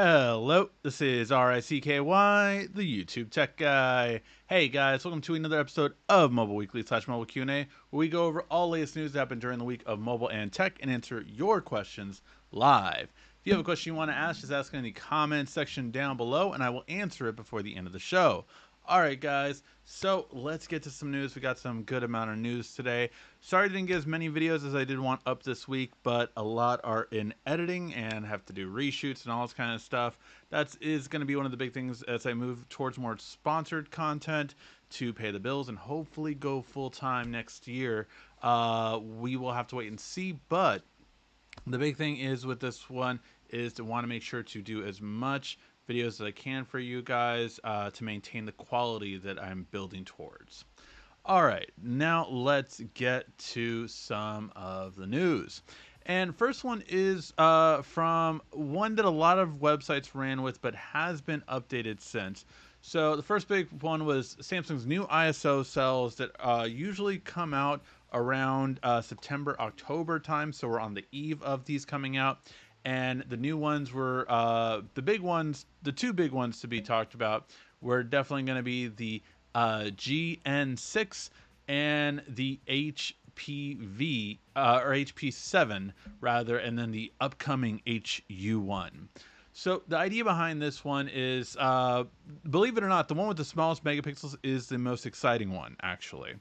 Hello, this is RICKY, the YouTube Tech Guy. Hey guys, welcome to another episode of Mobile Weekly / Mobile Q&A, where we go over all latest news that happened during the week of mobile and tech and answer your questions live. If you have a question you want to ask, just ask in the comments section down below, and I will answer it before the end of the show. Alright guys, so let's get to some news. We got some good amount of news today. Sorry I didn't get as many videos as I did want up this week, but a lot are in editing and have to do reshoots and all this kind of stuff. That is going to be one of the big things as I move towards more sponsored content to pay the bills and hopefully go full-time next year. We will have to wait and see, but the big thing is with this one is to want to make sure to do as much videos as I can for you guys to maintain the quality that I'm building towards. All right, now let's get to some of the news. And first one is from one that a lot of websites ran with but has been updated since. So the first big one was Samsung's new ISO cells that usually come out around September, October time. So we're on the eve of these coming out. And the new ones were the big ones, the two big ones to be talked about were definitely going to be the GN6 and the HPV or HP7 rather, and then the upcoming HU1. So the idea behind this one is, believe it or not, the one with the smallest megapixels is the most exciting one, actually.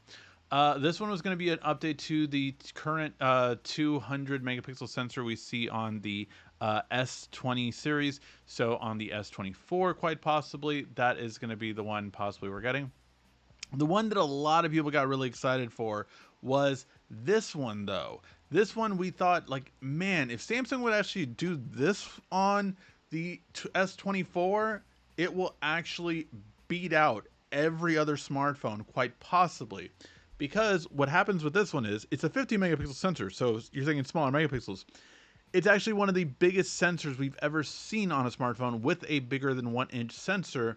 This one was going to be an update to the current 200 megapixel sensor we see on the S20 series. So on the S24, quite possibly, that is going to be the one possibly we're getting. The one that a lot of people got really excited for was this one, though. This one we thought, like, man, if Samsung would actually do this on the S24, it will actually beat out every other smartphone, quite possibly. Because what happens with this one is it's a 50 megapixel sensor, so you're thinking smaller megapixels. It's actually one of the biggest sensors we've ever seen on a smartphone with a bigger than 1-inch sensor.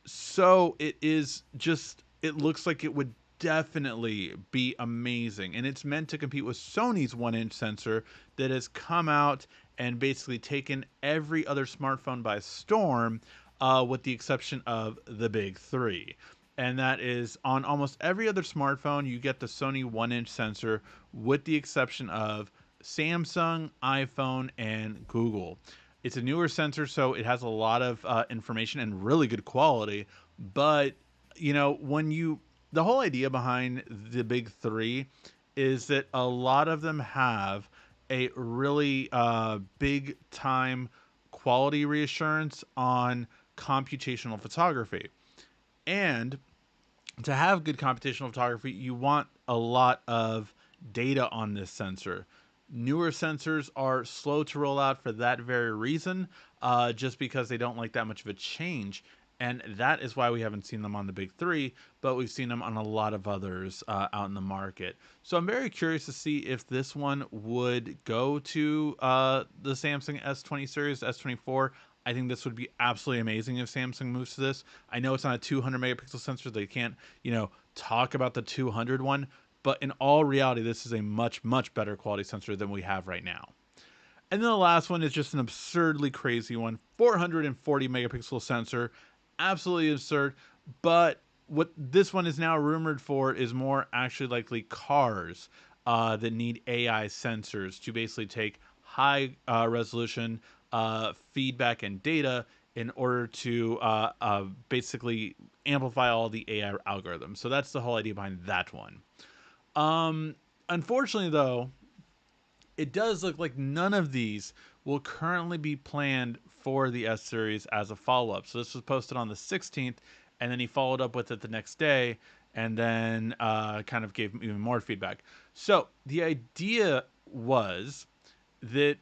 So it is just, it looks like it would definitely be amazing. And it's meant to compete with Sony's 1-inch sensor that has come out and basically taken every other smartphone by storm, with the exception of the big three. And that is on almost every other smartphone, you get the Sony 1-inch sensor, with the exception of Samsung, iPhone, and Google. It's a newer sensor, so it has a lot of information and really good quality. But, you know, the whole idea behind the big three is that a lot of them have a really big time quality reassurance on computational photography. And to have good computational photography, you want a lot of data on this sensor. Newer sensors are slow to roll out for that very reason, just because they don't like that much of a change. And that is why we haven't seen them on the big three, but we've seen them on a lot of others out in the market. So I'm very curious to see if this one would go to the Samsung S20 series, S24. I think this would be absolutely amazing if Samsung moves to this. I know it's not a 200 megapixel sensor. They can't, talk about the 200 one, but in all reality, this is a much, much better quality sensor than we have right now. And then the last one is just an absurdly crazy one, 440 megapixel sensor, absolutely absurd. But what this one is now rumored for is more actually likely cars that need AI sensors to basically take high resolution feedback and data in order to basically amplify all the AI algorithms. So that's the whole idea behind that one. Unfortunately, though, it does look like none of these will currently be planned for the S series as a follow-up. So this was posted on the 16th, and then he followed up with it the next day, and then kind of gave even more feedback. So the idea was that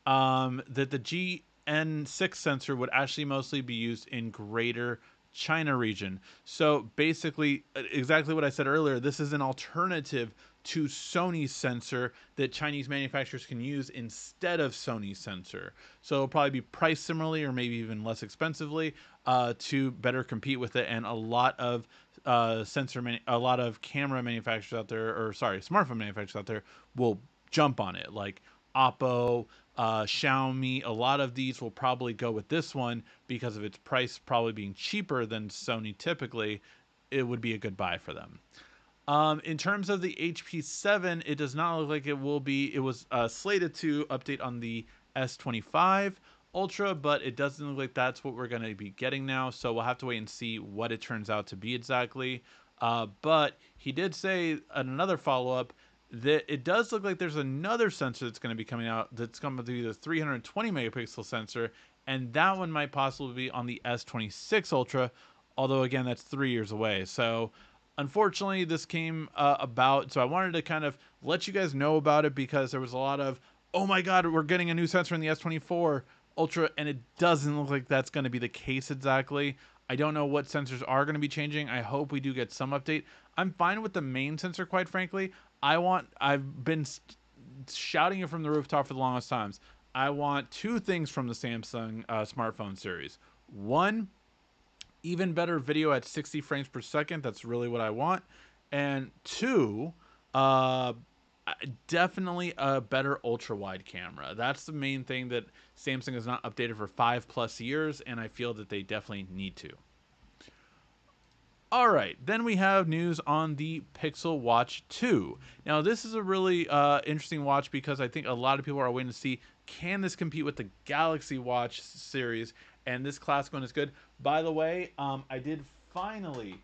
that the GN6 sensor would actually mostly be used in greater China region. So basically, exactly what I said earlier, this is an alternative to Sony's sensor that Chinese manufacturers can use instead of Sony's sensor. So it'll probably be priced similarly or maybe even less expensively to better compete with it. And a lot of a lot of camera manufacturers out there, or sorry, smartphone manufacturers out there will jump on it, like Oppo, Xiaomi, a lot of these will probably go with this one because of its price probably being cheaper than Sony typically. It would be a good buy for them. In terms of the HP7, it does not look like it will be. It was slated to update on the S25 Ultra, but it doesn't look like that's what we're going to be getting now. So we'll have to wait and see what it turns out to be exactly. But he did say in another follow up that it does look like there's another sensor that's going to be coming out that's going to be the 320 megapixel sensor, and that one might possibly be on the S26 Ultra. Although again, that's 3 years away. So unfortunately, this came about. So I wanted to kind of let you guys know about it because there was a lot of, oh my God, we're getting a new sensor in the S24 Ultra, and it doesn't look like that's going to be the case exactly. I don't know what sensors are going to be changing. I hope we do get some update. I'm fine with the main sensor, quite frankly. I've been shouting it from the rooftop for the longest times. I want two things from the Samsung smartphone series. One, even better video at 60 frames per second. That's really what I want. And two, uh, definitely a better ultra wide camera. That's the main thing that Samsung has not updated for 5+ years, and I feel that they definitely need to. All right, then we have news on the Pixel Watch 2. Now, this is a really interesting watch because I think a lot of people are waiting to see, can this compete with the Galaxy Watch series? And this classic one is good. By the way, I did finally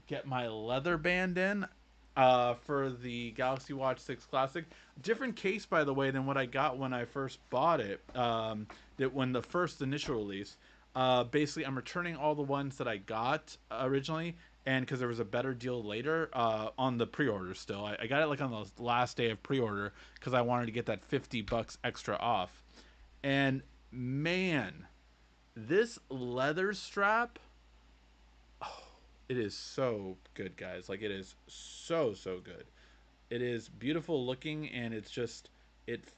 get my leather band in for the Galaxy Watch 6 Classic. Different case, by the way, than what I got when I first bought it, that when the first initial release. Basically, I'm returning all the ones that I got originally, and because there was a better deal later on the pre-order still. I got it like on the last day of pre-order because I wanted to get that $50 extra off. And man, this leather strap, oh, it is so good, guys. Like, it is so good. It is beautiful looking, and it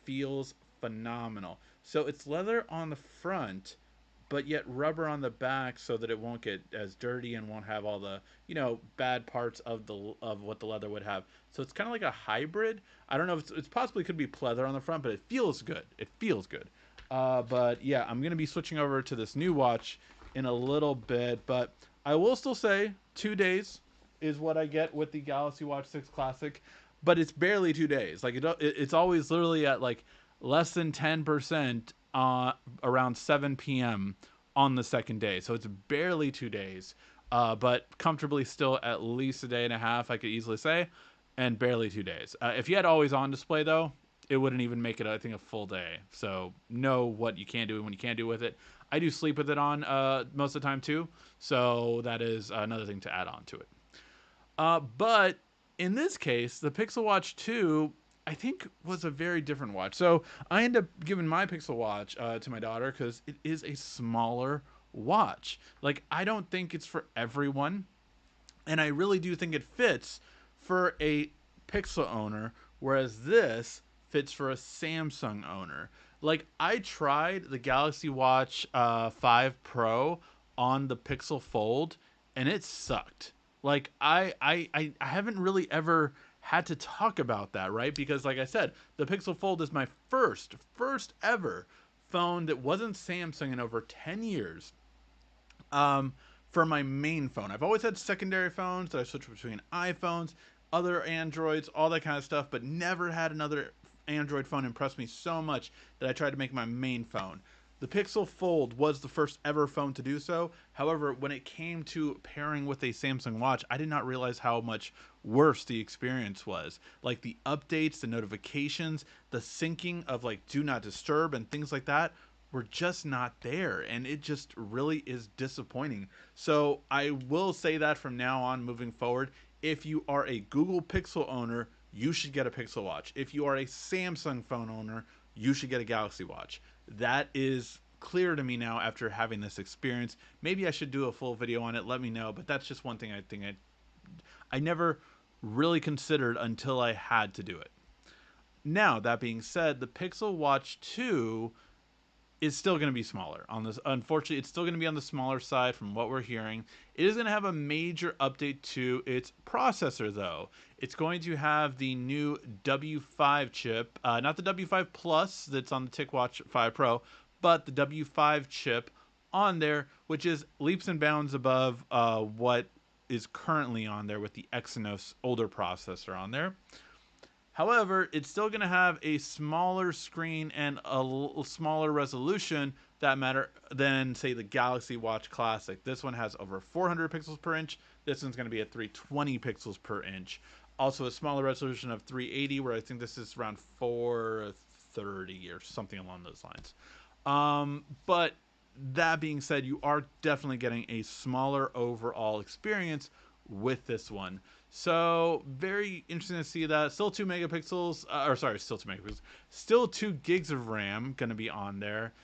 feels phenomenal. So it's leather on the front, but yet rubber on the back so that it won't get as dirty and won't have all the bad parts of what the leather would have. So it's kind of like a hybrid. I don't know if it's possibly could be pleather on the front, but it feels good. It feels good. But yeah, I'm gonna be switching over to this new watch in a little bit, but I will still say 2 days is what I get with the Galaxy Watch 6 Classic, but it's barely 2 days. Like it's always literally at like less than 10% around 7 p.m. on the second day. So it's barely 2 days, but comfortably still at least a day and a half, I could easily say, and barely 2 days. If you had always on display, though, it wouldn't even make it, I think, a full day. So know what you can do and when you can't do with it. I do sleep with it on most of the time, too. So that is another thing to add on to it. But in this case, the Pixel Watch 2, I think, was a very different watch. So I end up giving my Pixel Watch to my daughter because it is a smaller watch. Like, I don't think it's for everyone, and I really do think it fits for a Pixel owner, whereas this fits for a Samsung owner. Like, I tried the Galaxy Watch 5 Pro on the Pixel Fold, and it sucked. Like, I haven't really ever had to talk about that, right? Because like I said, the Pixel Fold is my first ever phone that wasn't Samsung in over 10 years. For my main phone. I've always had secondary phones that I switched between iPhones, other Androids, all that kind of stuff, but never had another Android phone impress me so much that I tried to make my main phone. The Pixel Fold was the first ever phone to do so. However, when it came to pairing with a Samsung Watch, I did not realize how much worse the experience was. Like the updates, the notifications, the syncing of like do not disturb and things like that were just not there, and it just really is disappointing. So I will say that from now on moving forward, if you are a Google Pixel owner, you should get a Pixel Watch. If you are a Samsung phone owner, you should get a Galaxy Watch. That is clear to me now after having this experience. Maybe I should do a full video on it, let me know, but that's just one thing I think I never really considered until I had to do it. Now, that being said, the Pixel Watch 2 is still going to be smaller on this. Unfortunately, it's still going to be on the smaller side from what we're hearing. It is going to have a major update to its processor, though. It's going to have the new W5 chip, not the W5 Plus that's on the TicWatch 5 Pro, but the W5 chip on there, which is leaps and bounds above what is currently on there with the Exynos older processor on there. However, it's still going to have a smaller screen and a smaller resolution that matter than, say, the Galaxy Watch Classic. This one has over 400 pixels per inch. This one's going to be at 320 pixels per inch. Also, a smaller resolution of 380, where I think this is around 430 or something along those lines. But that being said, you are definitely getting a smaller overall experience with this one. So very interesting to see that. Still 2 megapixels, or sorry, still 2 megapixels, still 2 gigs of RAM going to be on there.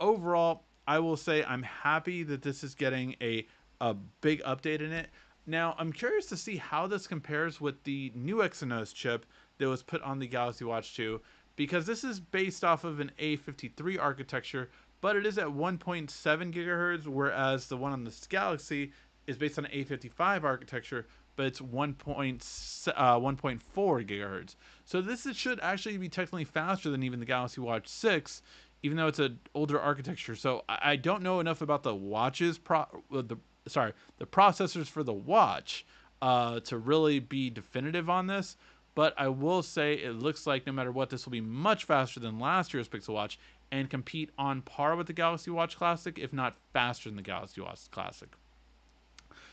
Overall, I will say I'm happy that this is getting a big update in it. Now, I'm curious to see how this compares with the new Exynos chip that was put on the Galaxy Watch 2, because this is based off of an A53 architecture, but it is at 1.7 gigahertz, whereas the one on this Galaxy is based on an A55 architecture, but it's 1.4 gigahertz. So this should actually be technically faster than even the Galaxy Watch 6, even though it's an older architecture. So I don't know enough about the watches, the processors for the watch to really be definitive on this. But I will say it looks like no matter what, this will be much faster than last year's Pixel Watch and compete on par with the Galaxy Watch Classic, if not faster than the Galaxy Watch Classic.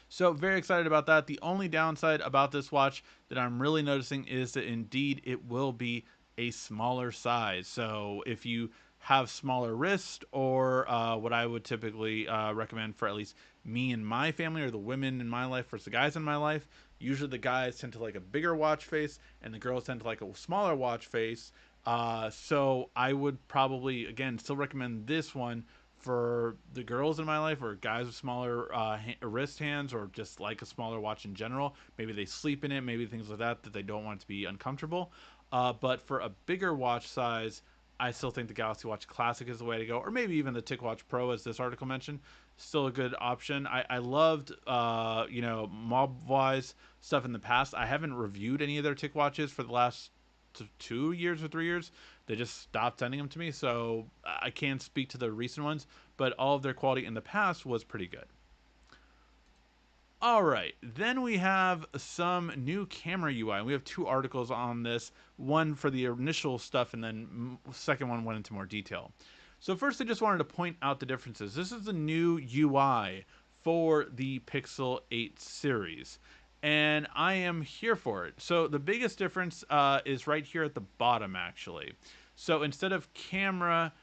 So very excited about that. The only downside about this watch that I'm really noticing is that indeed it will be a smaller size. So if you have smaller wrist, or what I would typically recommend for at least me and my family, or the women in my life versus the guys in my life, usually the guys tend to like a bigger watch face and the girls tend to like a smaller watch face. So I would probably, again, still recommend this one for the girls in my life, or guys with smaller wrist hands, or just like a smaller watch in general. Maybe they sleep in it, maybe things like that they don't want it to be uncomfortable. But for a bigger watch size, I still think the Galaxy Watch Classic is the way to go, or maybe even the TicWatch Pro, as this article mentioned, still a good option. I loved, mob-wise stuff in the past. I haven't reviewed any of their TicWatches for the last 2 years or 3 years. They just stopped sending them to me, so I can't speak to the recent ones, but all of their quality in the past was pretty good. All right, then we have some new camera UI. We have 2 articles on this, one for the initial stuff, and then second one went into more detail. So first, I just wanted to point out the differences. This is the new UI for the Pixel 8 series, and I am here for it. So the biggest difference is right here at the bottom, actually. So instead of camera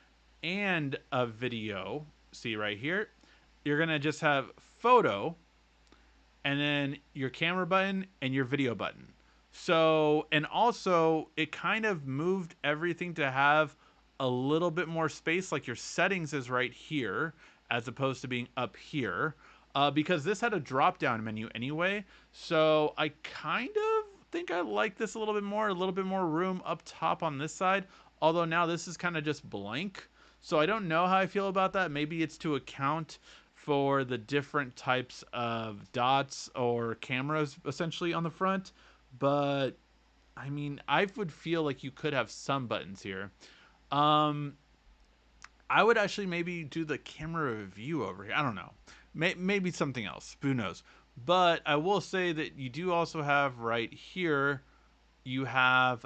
and a video, see right here, you're going to just have photo, and then your camera button and your video button. So, and also it kind of moved everything to have a little bit more space, like your settings is right here as opposed to being up here, because this had a drop down menu anyway. So I kind of think I like this a little bit more room up top on this side, although now this is kind of just blank. So I don't know how I feel about that. Maybe it's to account for the different types of dots or cameras essentially on the front. But I mean, I would feel like you could have some buttons here. I would actually maybe do the camera view over here. I don't know. Maybe something else. Who knows? But I will say that you do also have right here, you have,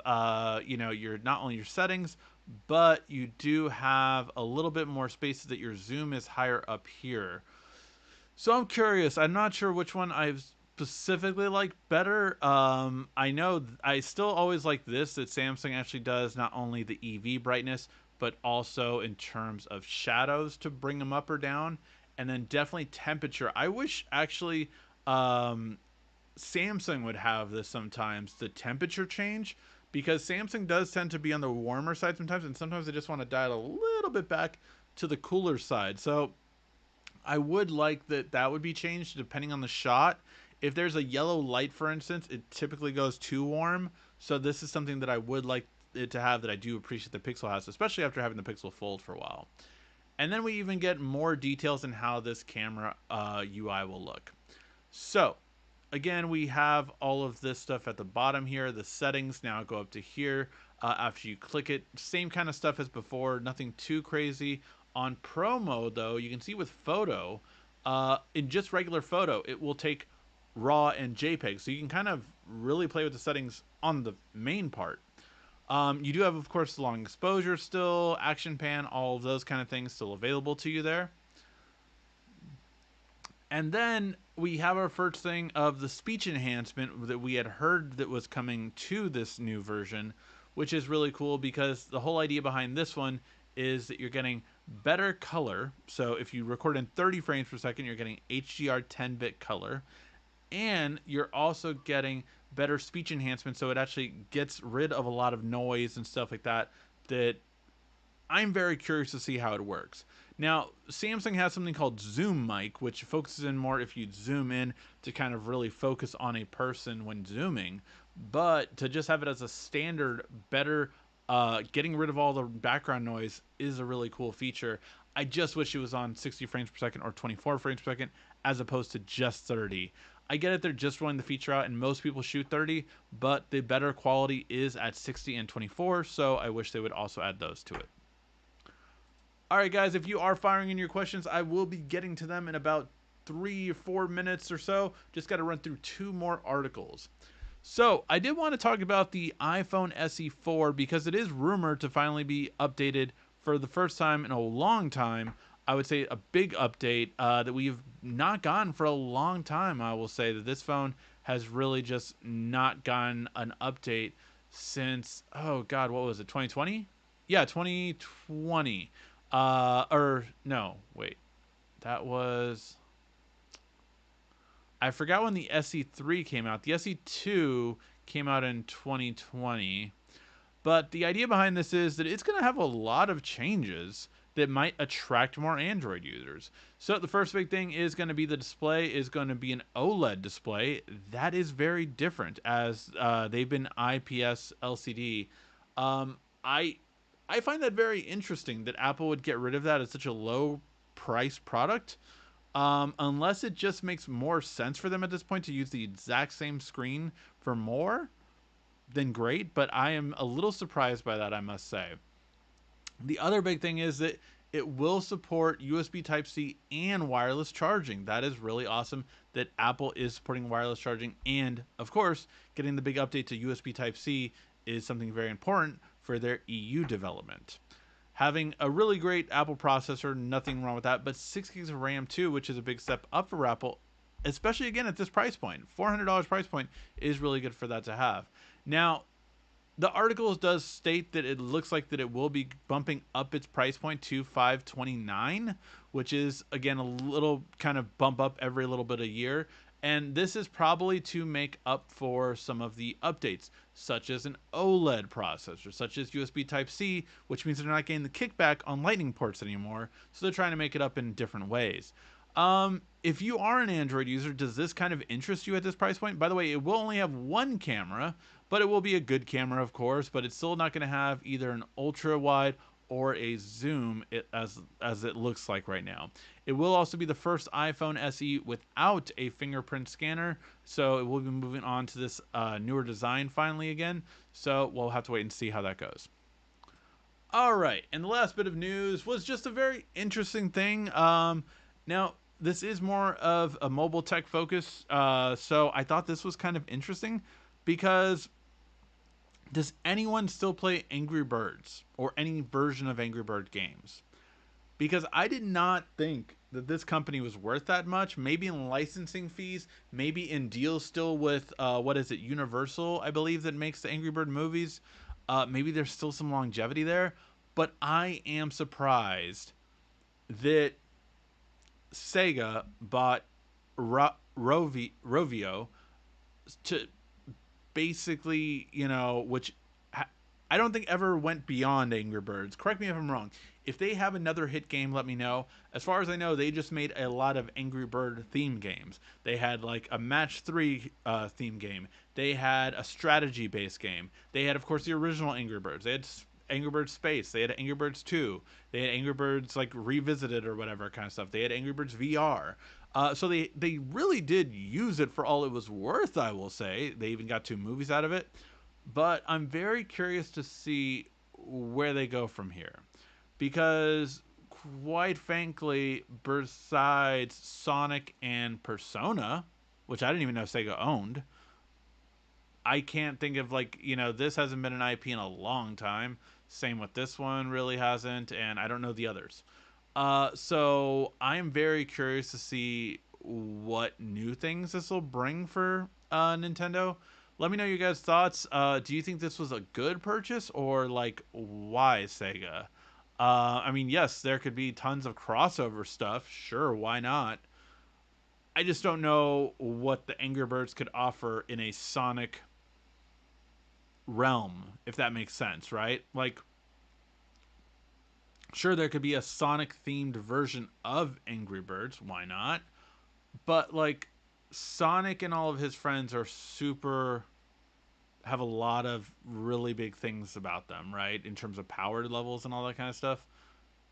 your not only your settings, but you do have a little bit more space that your zoom is higher up here. So I'm curious. I'm not sure which one I specifically like better. I know I still always like this, that Samsung actually does not only the EV brightness, but also in terms of shadows to bring them up or down. And then definitely temperature. I wish actually Samsung would have this sometimes, the temperature change, because Samsung does tend to be on the warmer side sometimes, and sometimes they just want to dial a little bit back to the cooler side. So I would like that would be changed depending on the shot. If there's a yellow light, for instance, it typically goes too warm. So this is something that I would like it to have that I do appreciate the Pixel has, especially after having the Pixel Fold for a while. And then we even get more details in how this camera UI will look. So again, we have all of this stuff at the bottom here. The settings now go up to here after you click it. Same kind of stuff as before, nothing too crazy. On Pro mode, though, you can see with photo, in just regular photo, it will take RAW and JPEG. So you can kind of really play with the settings on the main part. You do have, of course, the long exposure still, action pan, all of those kind of things still available to you there. And then we have our first thing of the speech enhancement that we had heard that was coming to this new version, which is really cool because the whole idea behind this one is that you're getting better color. So if you record in 30 frames per second, you're getting HDR 10-bit color. And you're also getting better speech enhancement, so it actually gets rid of a lot of noise and stuff like that I'm very curious to see how it works. Now, Samsung has something called Zoom Mic, which focuses in more if you zoom in to kind of really focus on a person when zooming. But to just have it as a standard, better, getting rid of all the background noise is a really cool feature. I just wish it was on 60 frames per second or 24 frames per second as opposed to just 30. I get it, they're just rolling the feature out, and most people shoot 30, but the better quality is at 60 and 24, so I wish they would also add those to it. All right, guys, if you are firing in your questions, I will be getting to them in about 3 or 4 minutes or so. Just got to run through 2 more articles. So I did want to talk about the iPhone SE4 because it is rumored to finally be updated for the first time in a long time. I would say a big update that we've not gotten for a long time. I will say that this phone has really just not gotten an update since, oh God, what was it, 2020? Yeah, 2020. Or no, wait, that was, I forgot when the SE3 came out. The SE2 came out in 2020. But the idea behind this is that it's going to have a lot of changes that might attract more Android users. So the first big thing is going to be the display is going to be an OLED display. That is very different as they've been IPS LCD. I find that very interesting that Apple would get rid of that as such a low price product. Unless it just makes more sense for them at this point to use the exact same screen for more, then great, but I am a little surprised by that, I must say. The other big thing is that it will support USB Type-C and wireless charging. That is really awesome that Apple is supporting wireless charging, and of course, getting the big update to USB Type-C is something very important for their EU development. Having a really great Apple processor, nothing wrong with that, but 6 gigs of RAM too, which is a big step up for Apple, especially again at this price point. $400 price point is really good for that to have. Now, the article does state that it looks like that it will be bumping up its price point to $529, which is again a little kind of bump up every little bit a year. And this is probably to make up for some of the updates, such as an OLED processor, such as USB Type-C, which means they're not getting the kickback on Lightning ports anymore. So they're trying to make it up in different ways. If you are an Android user, does this kind of interest you at this price point? By the way, it will only have one camera, but it will be a good camera, of course, but it's still not going to have either an ultra wide or a zoom as it looks like right now. It will also be the first iPhone SE without a fingerprint scanner, so it will be moving on to this newer design finally again. So we'll have to wait and see how that goes. All right, and the last bit of news was just a very interesting thing. Now, this is more of a mobile tech focus, so I thought this was kind of interesting because does anyone still play Angry Birds or any version of Angry Bird games? Because I did not think that this company was worth that much. Maybe in licensing fees, maybe in deals still with, what is it, Universal, I believe, that makes the Angry Bird movies. Maybe there's still some longevity there. But I am surprised that Sega bought Rovio to basically, which I don't think ever went beyond Angry Birds. Correct me if I'm wrong. If they have another hit game, let me know. As far as I know, they just made a lot of Angry Bird theme games. They had like a Match 3 theme game. They had a strategy based game. They had, of course, the original Angry Birds. They had Angry Birds Space. They had Angry Birds 2. They had Angry Birds like Revisited or whatever kind of stuff. They had Angry Birds VR. So they really did use it for all it was worth, I will say. They even got two movies out of it. But I'm very curious to see where they go from here. Because, quite frankly, besides Sonic and Persona, which I didn't even know Sega owned, I can't think of, like, this hasn't been an IP in a long time. Same with this one, really hasn't, and I don't know the others. So I'm very curious to see what new things this will bring for Nintendo. Let me know your guys' thoughts. Do you think this was a good purchase, or like why Sega? I mean, yes, there could be tons of crossover stuff. Sure, why not? I just don't know what the Angry Birds could offer in a Sonic realm, if that makes sense, right? Like, sure, there could be a Sonic themed version of Angry Birds. Why not? But like, Sonic and all of his friends are super, have a lot of really big things about them, right? In terms of power levels and all that kind of stuff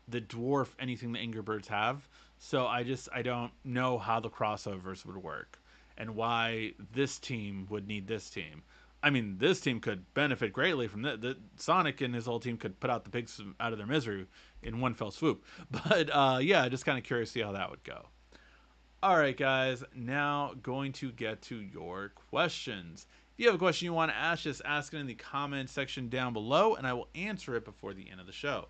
that dwarf anything the Angry Birds have. So I don't know how the crossovers would work and why this team would need this team. I mean, this team could benefit greatly from that. Sonic and his whole team could put out the pigs out of their misery in one fell swoop. But yeah, just kind of curious to see how that would go. All right, guys, now going to get to your questions. If you have a question you want to ask, just ask it in the comment section down below, and I will answer it before the end of the show.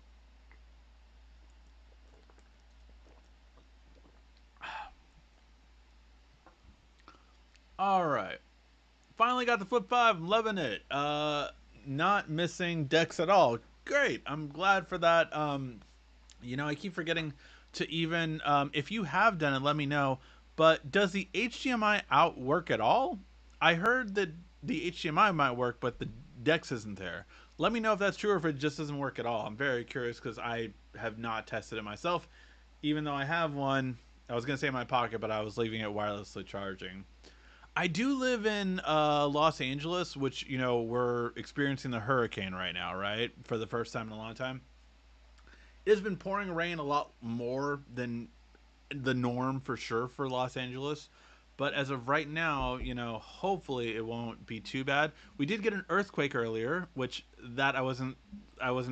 All right. Finally got the Flip 5. I'm loving it. Not missing decks at all. Great. I'm glad for that. I keep forgetting to even, if you have done it, let me know. But does the HDMI out work at all? I heard that the HDMI might work, but the Dex isn't there. Let me know if that's true or if it just doesn't work at all. I'm very curious because I have not tested it myself. Even though I have one, I was going to say in my pocket, but I was leaving it wirelessly charging. I do live in Los Angeles, which, we're experiencing the hurricane right now, right? For the first time in a long time. It has been pouring rain a lot more than the norm for sure for Los Angeles. But as of right now, hopefully it won't be too bad. We did get an earthquake earlier, which that I wasn't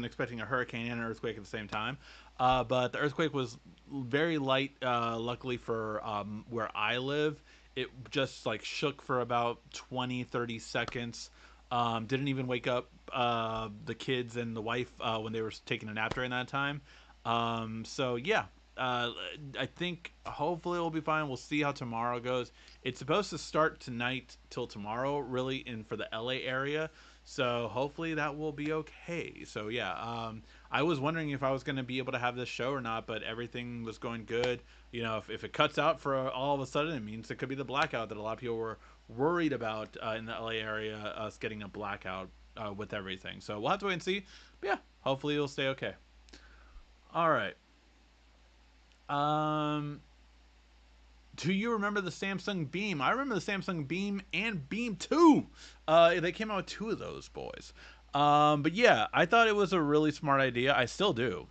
expecting a hurricane and an earthquake at the same time. But the earthquake was very light. Luckily for where I live, it just like shook for about 20, 30 seconds. Didn't even wake up the kids and the wife when they were taking a nap during that time. So yeah, I think hopefully it'll be fine. We'll see how tomorrow goes. It's supposed to start tonight till tomorrow, really, in for the LA area. So hopefully that will be okay. So yeah, I was wondering if I was going to be able to have this show or not, but everything was going good. If it cuts out for all of a sudden, it means it could be the blackout that a lot of people were worried about in the LA area, us getting a blackout with everything. So we'll have to wait and see. But yeah, hopefully it'll stay okay. All right. Um, do you remember the Samsung Beam? I remember the Samsung Beam and Beam 2. They came out with two of those boys. But yeah, I thought it was a really smart idea. I still do.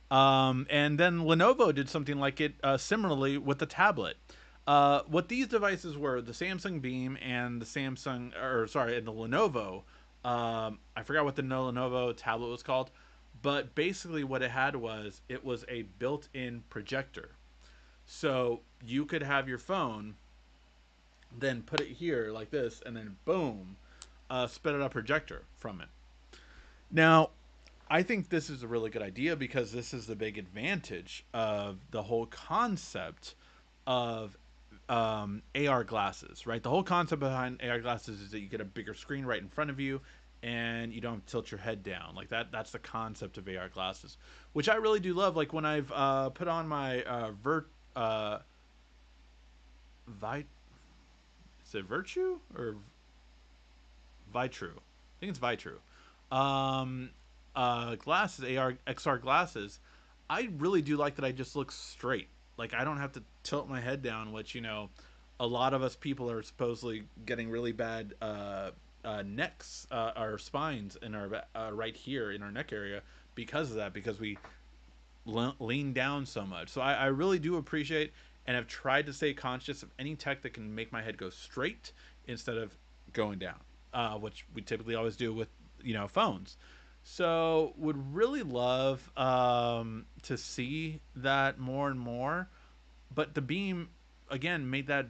And then Lenovo did something like it similarly with the tablet. What these devices were, the Samsung Beam and the and the Lenovo. I forgot what the Lenovo tablet was called, but basically what it was a built-in projector. So you could have your phone, then put it here like this, and then boom, spit out a projector from it. Now, I think this is a really good idea because this is the big advantage of the whole concept of AR glasses, right? The whole concept behind AR glasses is that you get a bigger screen right in front of you and you don't tilt your head down. Like that's the concept of AR glasses, which I really do love. Like when I've put on my Vi- is it Virtue or Vitru? I think it's Vitru. um, glasses, AR XR glasses, I really do like that. I just look straight. Like I don't have to tilt my head down, which a lot of us people are supposedly getting really bad necks, our spines in our right here in our neck area because of that, because we lean down so much. So I really do appreciate and have tried to stay conscious of any tech that can make my head go straight instead of going down, which we typically always do with phones. So would really love to see that more and more. But the beam again made that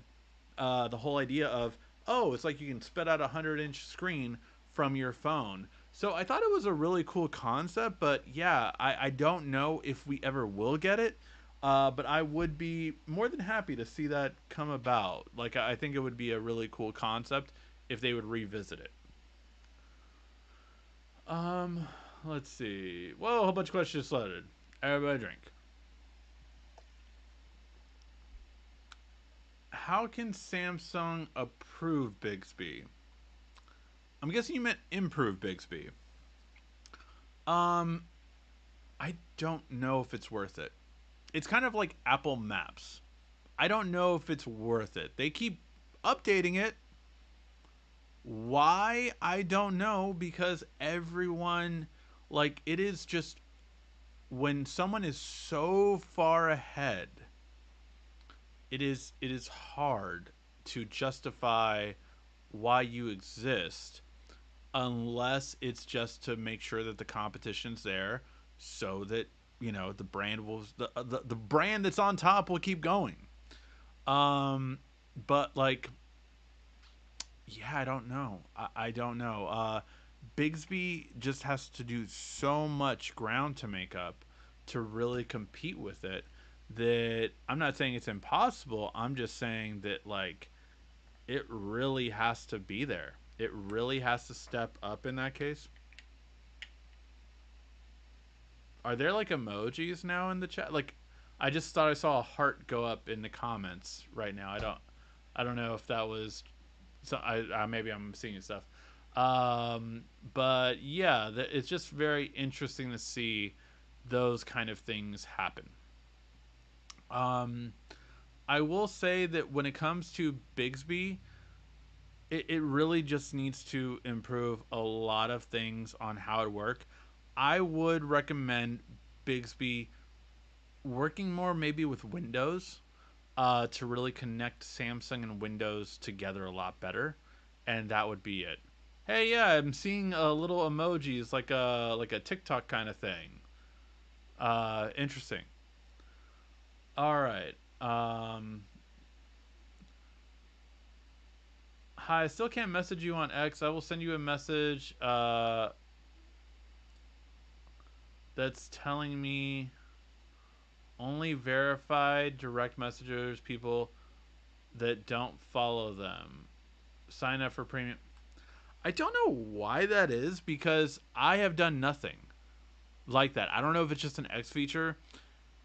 the whole idea of, oh, it's like you can spit out a 100-inch screen from your phone. So I thought it was a really cool concept, but yeah, I don't know if we ever will get it. But I would be more than happy to see that come about. Like I think it would be a really cool concept if they would revisit it. Um, let's see. Well, a whole bunch of questions loaded. Everybody drink. How can Samsung approve Bixby? I'm guessing you meant improve Bixby. Um, I don't know if it's worth it. It's kind of like Apple Maps. I don't know if it's worth it. They keep updating it. Why? I don't know, because everyone, like, it is just when someone is so far ahead, it is hard to justify why you exist unless it's just to make sure that the competition's there, so that the brand will the brand that's on top will keep going. um but like, yeah, I don't know. I don't know. Bigsby just has to do so much ground to make up to really compete with it, that I'm not saying it's impossible. I'm just saying that, like, it really has to be there. It really has to step up in that case. Are there like emojis now in the chat? Like, I just thought I saw a heart go up in the comments right now. I don't know if that was so. Maybe I'm seeing stuff. But yeah, it's just very interesting to see those kind of things happen. Um, I will say that when it comes to Bigsby, it really just needs to improve a lot of things on how it works. I would recommend Bigsby working more maybe with Windows, to really connect Samsung and Windows together a lot better, and that would be it. Hey, yeah, I'm seeing little emojis like a TikTok kind of thing. Interesting. All right. Hi, I still can't message you on X. I will send you a message that's telling me only verified direct messengers people that don't follow them. Sign up for premium. I don't know why that is, because I have done nothing like that. I don't know if it's just an X feature.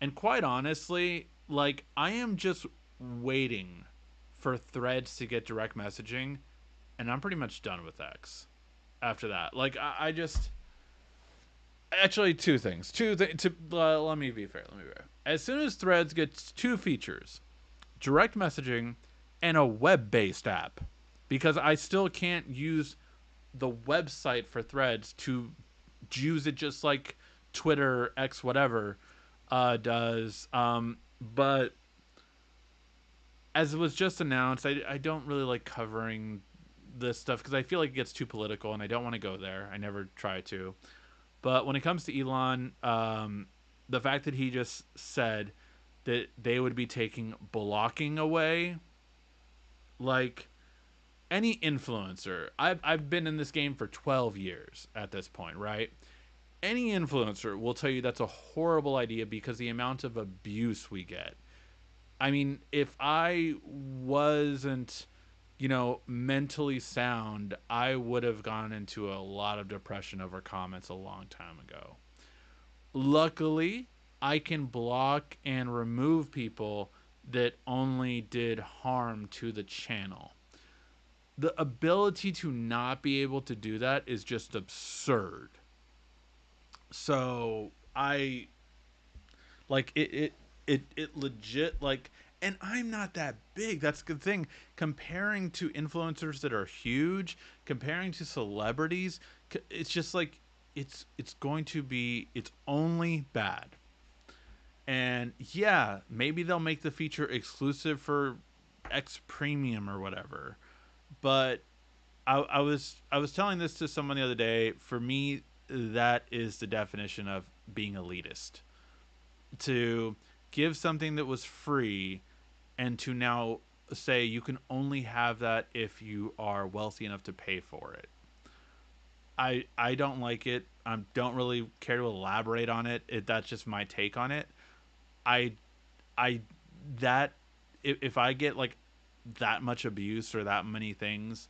And quite honestly, like, I am just waiting for threads to get direct messaging, and I'm pretty much done with X after that. Like, I just. Actually, two things. Let me be fair. Let me be fair. As soon as Threads gets two features, direct messaging and a web based app, because I still can't use the website for Threads to use it just like Twitter, X, whatever does. But as it was just announced, I don't really like covering this stuff because I feel like it gets too political and I don't want to go there. I never try to. But when it comes to Elon, the fact that he just said that they would be taking blocking away, like, any influencer, I've been in this game for 12 years at this point, right? Any influencer will tell you that's a horrible idea because the amount of abuse we get. I mean, if I wasn't, mentally sound, I would have gone into a lot of depression over comments a long time ago. Luckily, I can block and remove people that only did harm to the channel. the ability to not be able to do that is just absurd. So I like it legit like, and I'm not that big. That's the good thing. Comparing to influencers that are huge, comparing to celebrities, it's just like it's going to be, it's only bad. And yeah, maybe they'll make the feature exclusive for X Premium or whatever. But I was telling this to someone the other day. For me, that is the definition of being elitist. To give something that was free and to now say you can only have that if you are wealthy enough to pay for it. I don't like it. I don't really care to elaborate on it. That's just my take on it. I I that if I get like that much abuse or that many things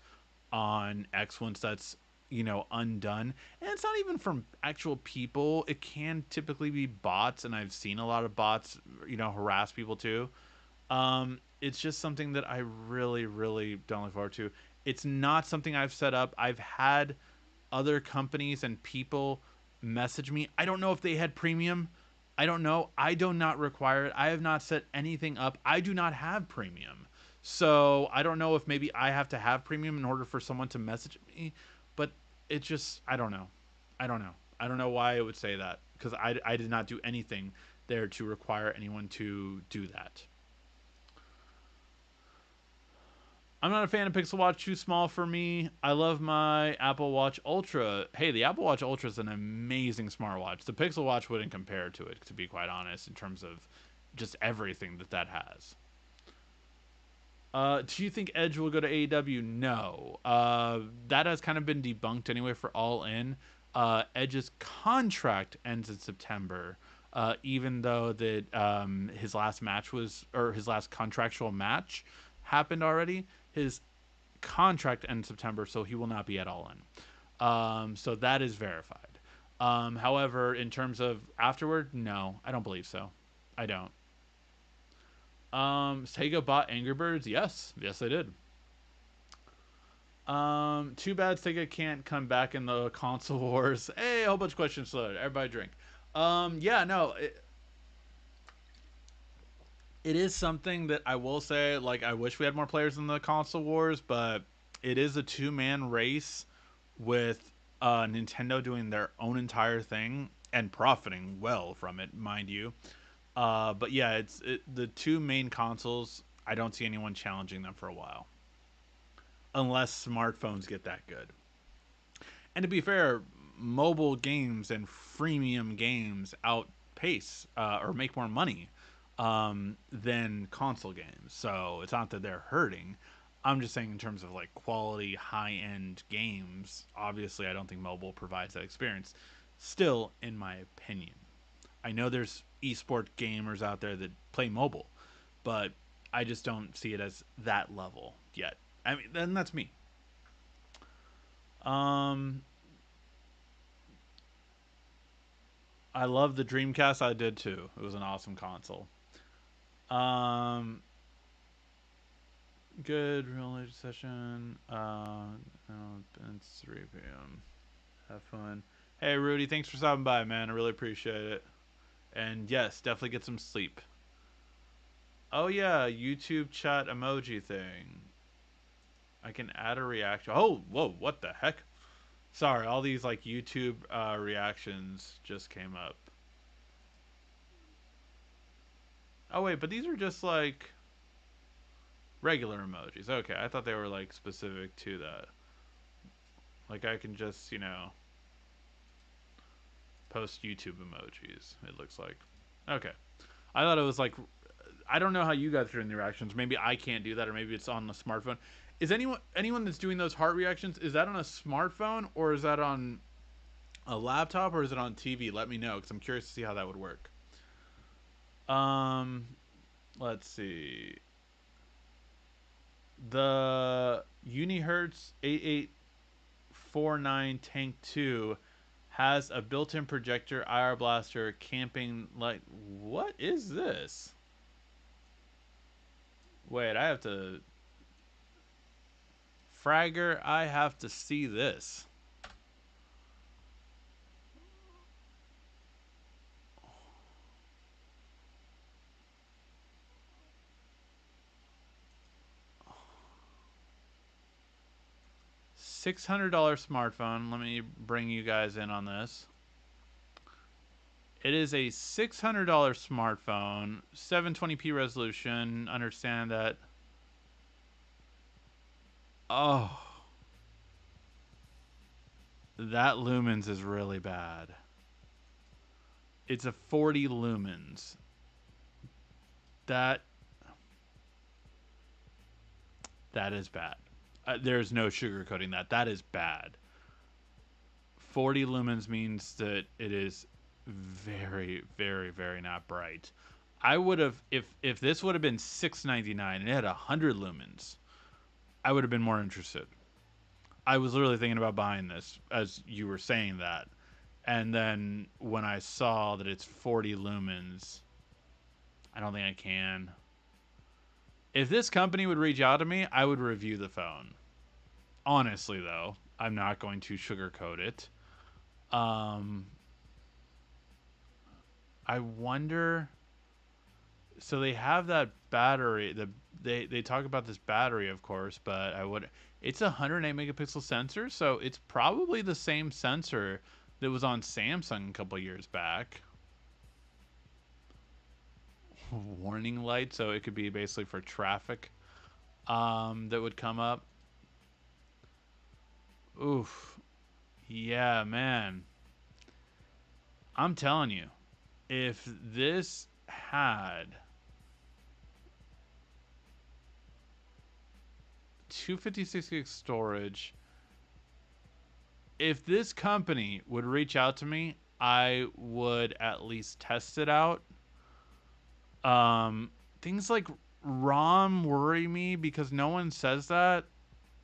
on X once that's, undone, and it's not even from actual people. It can typically be bots, and I've seen a lot of bots, harass people too. It's just something that I really, really don't look forward to. It's not something I've set up. I've had other companies and people message me. I don't know if they had premium. I don't know. I do not require it. I have not set anything up. I do not have premium. So I don't know if maybe I have to have premium in order for someone to message me. But it just, I don't know. I don't know. I don't know why it would say that, because I did not do anything there to require anyone to do that. I'm not a fan of Pixel Watch. Too small for me. I love my Apple Watch Ultra. Hey, the Apple Watch Ultra is an amazing smartwatch. The Pixel Watch wouldn't compare to it, to be quite honest, in terms of just everything that has. Do you think Edge will go to AEW? No. That has kind of been debunked anyway for All In. Edge's contract ends in September. Even though that his last match was, or his last contractual match happened already, his contract ends September, so he will not be at All In. So that is verified. However, in terms of afterward, no, I don't believe so. I don't. Sega bought Angry Birds. Yes, yes, they did. Too bad Sega can't come back in the console wars. Hey, a whole bunch of questions loaded. Everybody drink. Yeah, no, it is something that I will say. Like, I wish we had more players in the console wars, but it is a two-man race with Nintendo doing their own entire thing and profiting well from it, mind you. But yeah, the two main consoles. I don't see anyone challenging them for a while, unless smartphones get that good. And to be fair, mobile games and freemium games outpace or make more money than console games. So it's not that they're hurting. I'm just saying in terms of like quality, high end games. Obviously, I don't think mobile provides that experience. Still, in my opinion, I know there's esport gamers out there that play mobile, but I just don't see it as that level yet. I mean, then that's me. Um, I love the Dreamcast. I did too. It was an awesome console. Um, good related session. It's 3 p.m. Have fun. Hey Rudy, thanks for stopping by, man. I really appreciate it. And yes, definitely get some sleep. Oh yeah, YouTube chat emoji thing. I can add a reaction. Oh, whoa, what the heck? Sorry, all these like YouTube reactions just came up. Oh wait, but these are just like regular emojis. Okay, I thought they were like specific to that. Like I can just, post YouTube emojis. It looks like. Okay. I thought it was like, I don't know how you guys are doing the reactions. Maybe I can't do that, or maybe it's on the smartphone. Is anyone that's doing those heart reactions, is that on a smartphone or is that on a laptop or is it on TV? Let me know because I'm curious to see how that would work. Um, let's see. The Unihertz 8849 Tank 2 has a built-in projector, IR blaster, camping light. What is this? Wait, I have to Fragger, I have to see this. $600 smartphone. Let me bring you guys in on this. It is a $600 smartphone, 720p resolution. Understand that. Oh, that lumens is really bad. It's a 40 lumens. That is bad. There's no sugarcoating that. That is bad. 40 lumens means that it is very, very, very not bright. I would have, if this would have been $699 and it had 100 lumens, I would have been more interested. I was literally thinking about buying this as you were saying that. And then when I saw that it's 40 lumens, I don't think I can. If this company would reach out to me, I would review the phone. Honestly, though, I'm not going to sugarcoat it. I wonder. So they have that battery. They talk about this battery, of course, but It's a 108 megapixel sensor, so it's probably the same sensor that was on Samsung a couple years back. Warning light, so it could be basically for traffic that would come up. Oof. Yeah, man. I'm telling you, if this had 256 gig storage, if this company would reach out to me, I would at least test it out. Things like ROM worry me because no one says that.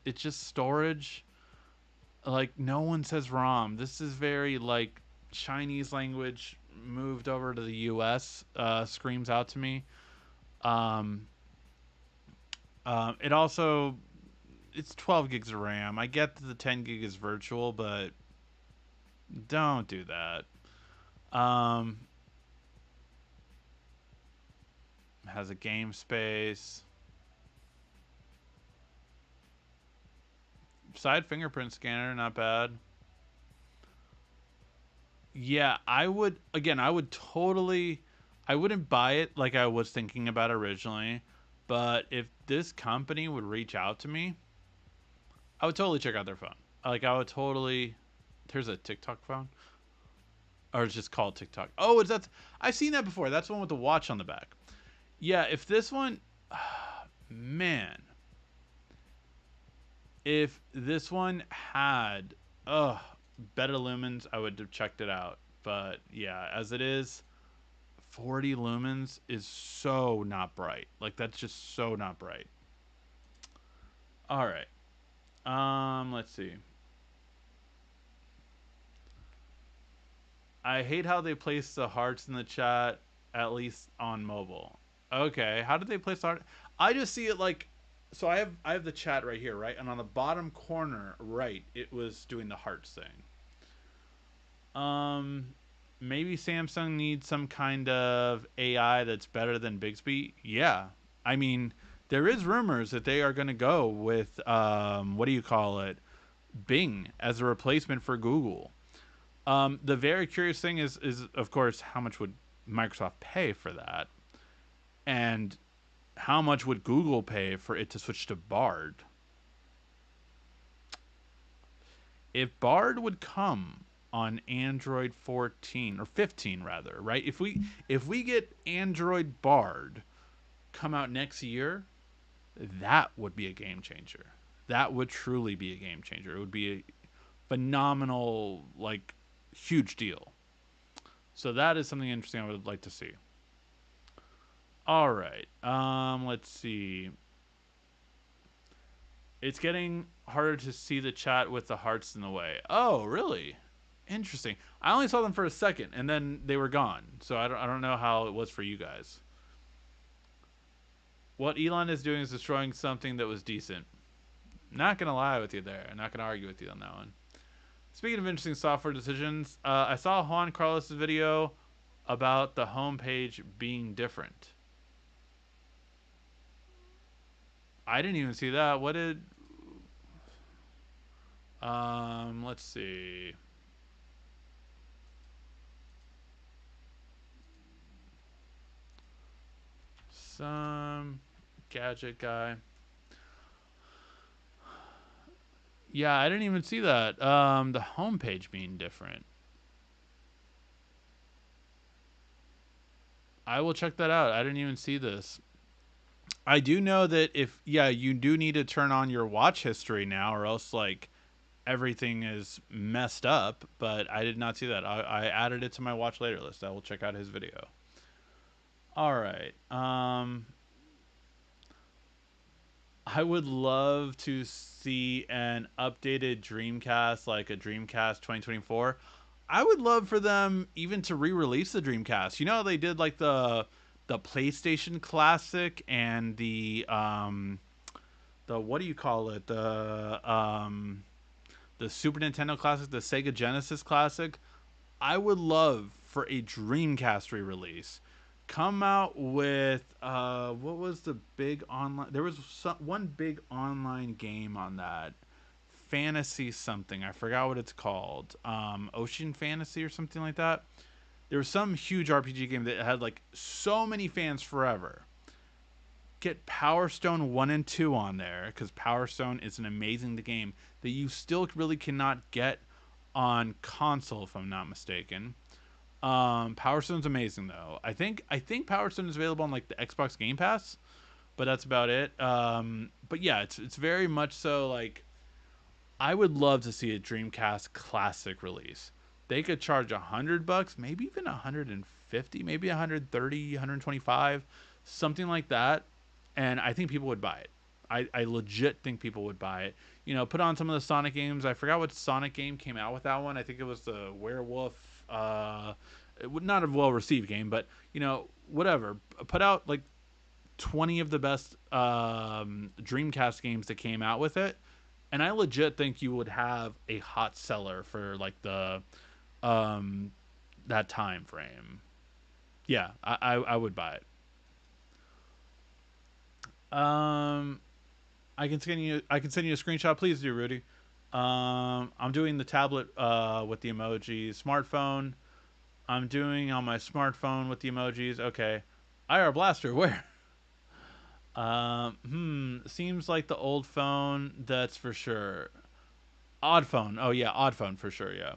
It's just storage. Like, no one says ROM. This is very, like, Chinese language moved over to the US, screams out to me. It also, it's 12 gigs of RAM. I get that the 10 gig is virtual, but don't do that. Has a game space. Side fingerprint scanner, not bad. Yeah, I would totally, I wouldn't buy it like I was thinking about originally, but if this company would reach out to me, I would totally check out their phone. Like, I would totally, there's a TikTok phone, or it's just called TikTok. Oh, it's that, I've seen that before. That's the one with the watch on the back. Yeah, if this one, man, if this one had, better lumens, I would have checked it out. But yeah, as it is, 40 lumens is so not bright. Like, that's just so not bright. All right. Let's see. I hate how they place the hearts in the chat, at least on mobile. Okay, how did they place the heart? I just see it like, so I have the chat right here, right? And on the bottom corner, right, it was doing the hearts thing. Maybe Samsung needs some kind of AI that's better than Bixby. Yeah, I mean, there is rumors that they are going to go with what do you call it, Bing as a replacement for Google. The very curious thing is of course how much would Microsoft pay for that, and how much would Google pay for it to switch to Bard? If Bard would come on Android 14 or 15 rather, right? If we get Android Bard come out next year, that would be a game changer. That would truly be a game changer. It would be a phenomenal, like, huge deal. So that is something interesting I would like to see. All right. Let's see. It's getting harder to see the chat with the hearts in the way. Oh, really? Interesting. I only saw them for a second, and then they were gone. So I don't know how it was for you guys. What Elon is doing is destroying something that was decent. Not gonna lie with you there. I'm not gonna argue with you on that one. Speaking of interesting software decisions, I saw Juan Carlos's video about the homepage being different. I didn't even see that. What did? Let's see. Some gadget guy. Yeah, I didn't even see that. The homepage being different. I will check that out. I didn't even see this. I do know that if yeah, you do need to turn on your watch history now, or else like everything is messed up. But I did not see that. I added it to my watch later list. I will check out his video. All right. I would love to see an updated Dreamcast, like a Dreamcast 2024. I would love for them even to re-release the Dreamcast. You know, they did like the PlayStation Classic and the what do you call it? The Super Nintendo Classic, the Sega Genesis Classic. I would love for a Dreamcast re-release. Come out with what was the big online? There was one big online game on that, Fantasy something. I forgot what it's called. Ocean Fantasy or something like that. There was some huge RPG game that had like so many fans forever. Get Power Stone 1 and 2 on there because Power Stone is an amazing game that you still really cannot get on console, if I'm not mistaken. Power Stone's amazing though. I think Power Stone is available on like the Xbox Game Pass, but that's about it. But yeah, it's very much so like I would love to see a Dreamcast Classic release. They could charge $100, maybe even 150, maybe 130, 125, something like that, and I think people would buy it. I legit think people would buy it. You know, put on some of the Sonic games. I forgot what Sonic game came out with that one. I think it was the Werewolf. It would not have well received game, but you know, whatever. Put out like 20 of the best Dreamcast games that came out with it, and I legit think you would have a hot seller for like the um, that time frame. Yeah, I would buy it. Um, I can send you a screenshot. Please do, Rudy. I'm doing the tablet with the emojis. Smartphone. I'm doing on my smartphone with the emojis. Okay. IR Blaster, where? Seems like the old phone. That's for sure. Odd phone. Oh yeah, odd phone for sure. Yeah.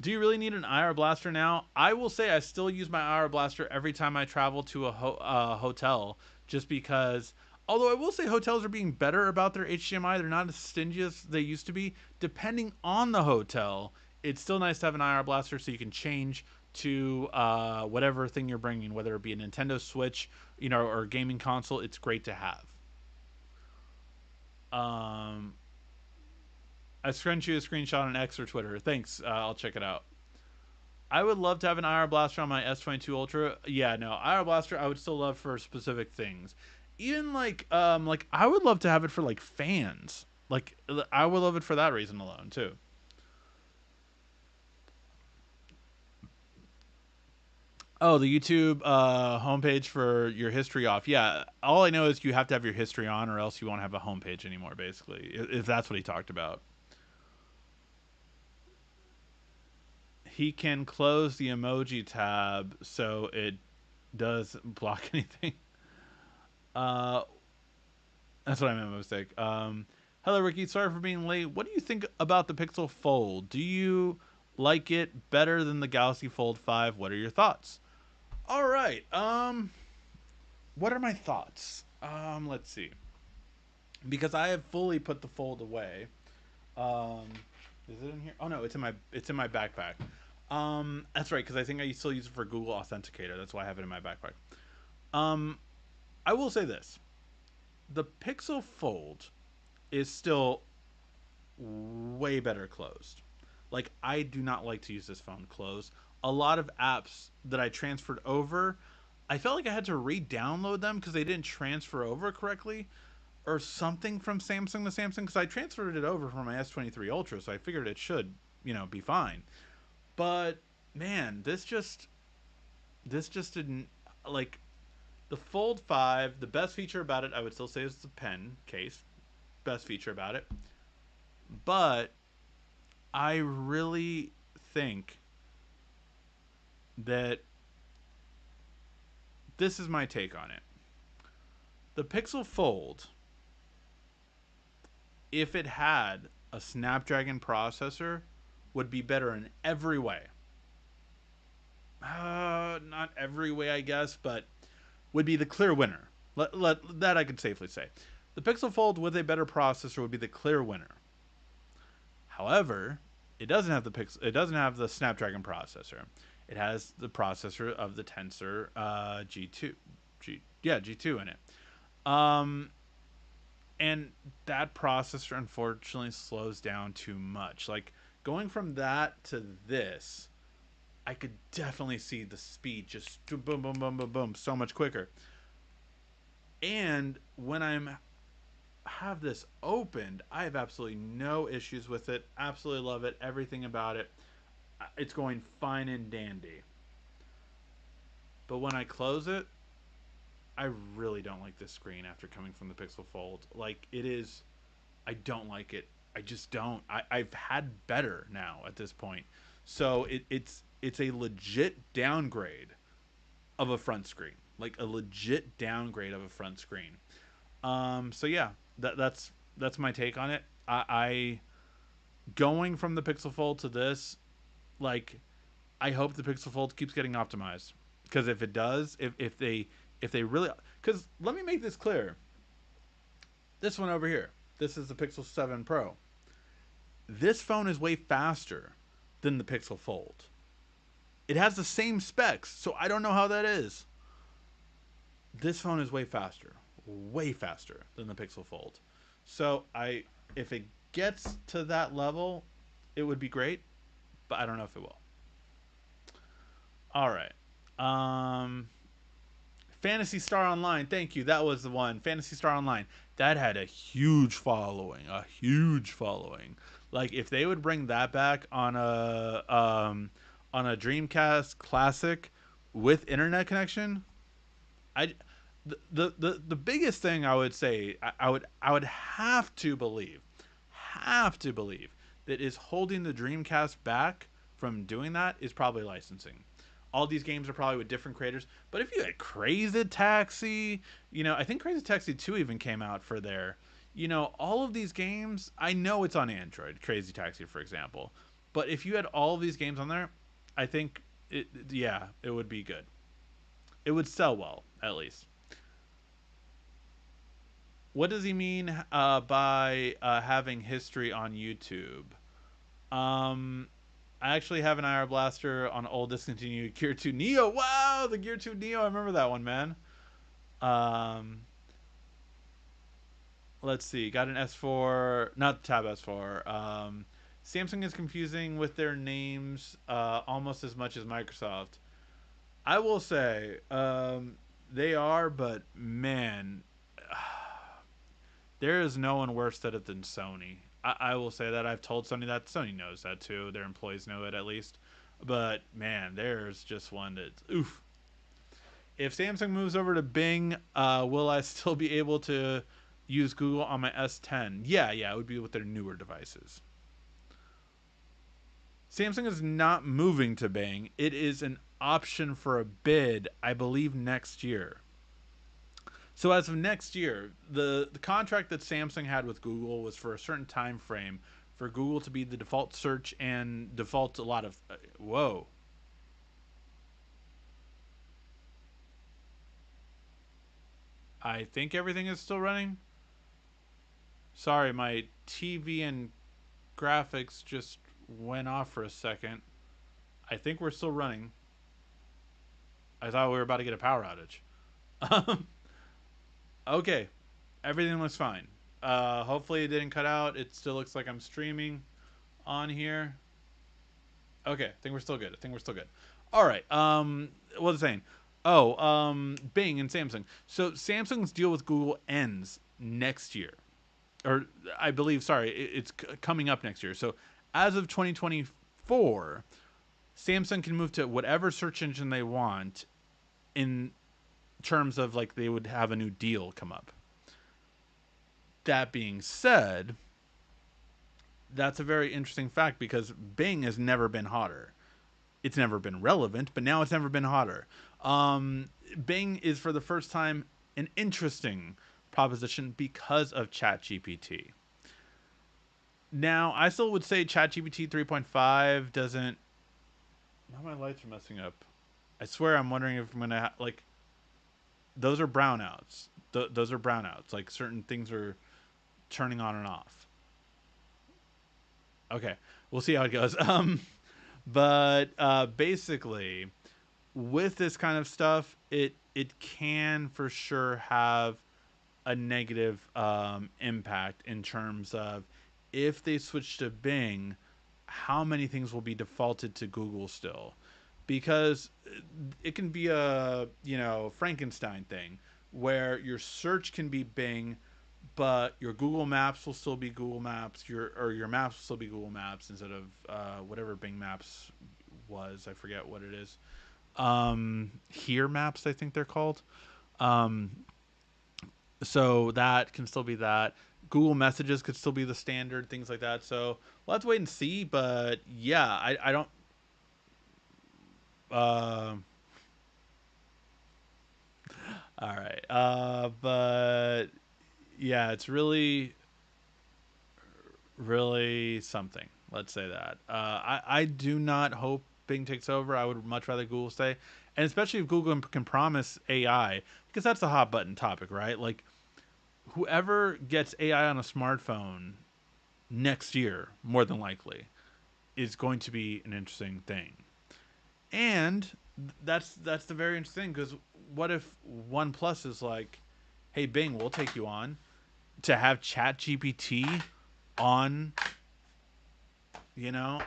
Do you really need an IR blaster now? I will say I still use my IR blaster every time I travel to a hotel, just because. Although I will say hotels are being better about their HDMI, they're not as stingy as they used to be. Depending on the hotel, it's still nice to have an IR blaster so you can change to whatever thing you're bringing, whether it be a Nintendo Switch, you know, or a gaming console. It's great to have. Um, I sent you a screenshot on X or Twitter. Thanks. I'll check it out. I would love to have an IR blaster on my S22 Ultra. Yeah, no, IR blaster I would still love for specific things. Even like I would love to have it for like fans. Like I would love it for that reason alone too. Oh, the YouTube homepage for your history off. Yeah, all I know is you have to have your history on, or else you won't have a homepage anymore. Basically, if that's what he talked about. He can close the emoji tab so it does block anything. Uh, That's what I meant by mistake. Hello, Ricky. Sorry for being late. What do you think about the Pixel Fold? Do you like it better than the Galaxy Fold 5? What are your thoughts? All right. What are my thoughts? Let's see. Because I have fully put the Fold away. Um, is it in here? Oh no, it's in my backpack. That's right. Because I think I still use it for Google Authenticator. That's why I have it in my backpack. Um, I will say this: the Pixel Fold is still way better closed. Like I do not like to use this phone closed. A lot of apps that I transferred over, I felt like I had to re-download them because they didn't transfer over correctly. or something from Samsung to Samsung, because I transferred it over from my S23 Ultra, so I figured it should, be fine. But man, this just didn't, like, the Fold 5. The best feature about it, I would still say, is the pen case. Best feature about it. But I really think that this is my take on it. The Pixel Fold, if it had a Snapdragon processor, would be better in every way. Not every way, I guess, but would be the clear winner. That I could safely say. The Pixel Fold with a better processor would be the clear winner. However, it doesn't have the Snapdragon processor. It has the processor of the Tensor G2, G2 in it. Um, and that processor unfortunately slows down too much. Like, going from that to this, I could definitely see the speed just boom, boom, boom, boom, boom, boom, so much quicker. And when I'm have this opened, I have absolutely no issues with it. Absolutely love it. Everything about it. It's going fine and dandy. But when I close it, I really don't like this screen after coming from the Pixel Fold. Like, it is, I don't like it. I just don't. I've had better now at this point. So it's a legit downgrade of a front screen. Like, a legit downgrade of a front screen. So yeah, that's my take on it. I going from the Pixel Fold to this, like, I hope the Pixel Fold keeps getting optimized, because if it does, if they really, because let me make this clear. This one over here, this is the Pixel 7 Pro. This phone is way faster than the Pixel Fold. It has the same specs, so I don't know how that is. This phone is way faster than the Pixel Fold. So if it gets to that level, it would be great, but I don't know if it will. All right. Fantasy Star Online, thank you. That was the one. Fantasy Star Online. That had a huge following. A huge following. Like, if they would bring that back on a Dreamcast Classic with internet connection, I the biggest thing I would say, I would have to believe that is holding the Dreamcast back from doing that is probably licensing. All these games are probably with different creators, but if you had Crazy Taxi, I think Crazy Taxi 2 even came out for there. All of these games, I know it's on Android, Crazy Taxi, for example, but if you had all of these games on there, I think it would be good. It would sell well, at least. What does he mean by having history on YouTube? Um, I actually have an IR Blaster on old discontinued Gear 2 Neo. Wow, the Gear 2 Neo. I remember that one, man. Um, let's see. Got an S4, not the Tab S4. Samsung is confusing with their names almost as much as Microsoft. I will say they are, but man, there is no one worse at it than Sony. I will say that. I've told Sony that. Sony knows that too. Their employees know it, at least. But man, there's just one that's oof. If Samsung moves over to Bing, will I still be able to use Google on my S10? Yeah, it would be with their newer devices. Samsung is not moving to Bing. It is an option for a bid, I believe, next year. So as of next year, the contract that Samsung had with Google was for a certain time frame for Google to be the default search and default a lot of whoa. I think everything is still running. Sorry, my TV and graphics just went off for a second. I think we're still running. I thought we were about to get a power outage. Okay, everything looks fine. Hopefully it didn't cut out. It still looks like I'm streaming on here. Okay, I think we're still good. All right. What was I saying? Oh, Bing and Samsung. So Samsung's deal with Google ends next year, or I believe. Sorry, it's coming up next year. So as of 2024, Samsung can move to whatever search engine they want in terms of like they would have a new deal come up. That being said, that's a very interesting fact because Bing has never been hotter. It's never been relevant, but now it's never been hotter. Bing is for the first time an interesting proposition because of Chat GPT. Now, I still would say Chat GPT 3.5 doesn't. Now my lights are messing up. I swear I'm wondering if I'm gonna like. Those are brownouts. Those are brownouts. Like certain things are turning on and off. Okay, we'll see how it goes. But basically, with this kind of stuff, it can for sure have a negative impact in terms of if they switch to Bing, how many things will be defaulted to Google still, because it can be a Frankenstein thing where your search can be Bing, but your Google Maps will still be Google Maps. Your Maps will still be Google Maps instead of whatever Bing Maps was. I forget what it is. Here Maps, I think they're called. Um, so that can still be that. Google Messages could still be the standard, things like that. So we'll have to wait and see. But yeah, I don't. Uh, all right. But yeah, it's really something. Let's say that. I do not hope Bing takes over. I would much rather Google stay, and especially if Google can promise AI, because that's a hot button topic, right? Like whoever gets AI on a smartphone next year, more than likely, is going to be an interesting thing. And that's the very interesting thing because what if OnePlus is like, "Hey Bing, we'll take you on to have Chat GPT on